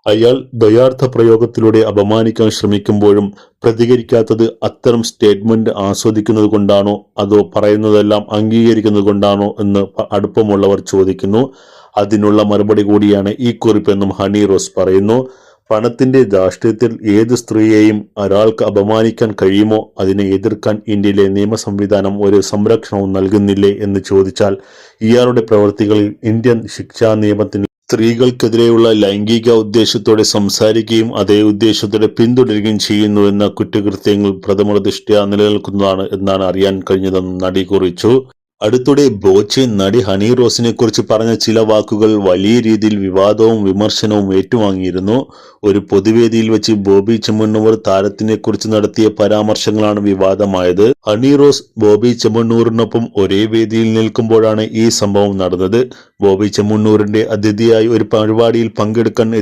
അയാൾ ദ്വയാർത്ഥ പ്രയോഗത്തിലൂടെ അപമാനിക്കാൻ ശ്രമിക്കുമ്പോഴും പ്രതികരിക്കാത്തത് അത്തരം സ്റ്റേറ്റ്മെന്റ് ആസ്വദിക്കുന്നത് കൊണ്ടാണോ അതോ പറയുന്നതെല്ലാം അംഗീകരിക്കുന്നത് കൊണ്ടാണോ എന്ന് അടുപ്പമുള്ളവർ ചോദിക്കുന്നു. അതിനുള്ള മറുപടി കൂടിയാണ് ഈ കുറിപ്പെന്നും ഹണി റോസ് പറയുന്നു. പണത്തിന്റെ ധാർഷ്ട്യത്തിൽ ഏത് സ്ത്രീയെയും ഒരാൾക്ക് അപമാനിക്കാൻ കഴിയുമോ? അതിനെ എതിർക്കാൻ ഇന്ത്യയിലെ നിയമ സംവിധാനം ഒരു സംരക്ഷണവും നൽകുന്നില്ലേ എന്ന് ചോദിച്ചാൽ ഇയാളുടെ പ്രവൃത്തികളിൽ ഇന്ത്യൻ ശിക്ഷാ നിയമത്തിന് സ്ത്രീകൾക്കെതിരെയുള്ള ലൈംഗിക ഉദ്ദേശത്തോടെ സംസാരിക്കുകയും അതേ ഉദ്ദേശത്തോടെ പിന്തുടരുകയും ചെയ്യുന്നുവെന്ന കുറ്റകൃത്യങ്ങൾ പ്രഥമദൃഷ്ട്യാ നിലനിൽക്കുന്നതാണ് എന്നാണ് അറിയാൻ കഴിഞ്ഞതെന്ന് നടി കുറിച്ചു. അടുത്തിടെ ബോച്ചെ നടി ഹണി റോസിനെ കുറിച്ച് പറഞ്ഞ ചില വാക്കുകൾ വലിയ രീതിയിൽ വിവാദവും വിമർശനവും ഏറ്റുവാങ്ങിയിരുന്നു. ഒരു പൊതുവേദിയിൽ വെച്ച് ബോബി ചെമ്മണ്ണൂർ താരത്തിനെ കുറിച്ച് നടത്തിയ പരാമർശങ്ങളാണ് വിവാദമായത്. ഹണി റോസ് ബോബി ചെമ്മണ്ണൂരിനൊപ്പം ഒരേ വേദിയിൽ നിൽക്കുമ്പോഴാണ് ഈ സംഭവം നടന്നത്. ബോബി ചെമ്മണ്ണൂരിന്റെ അതിഥിയായി ഒരു പരിപാടിയിൽ പങ്കെടുക്കാൻ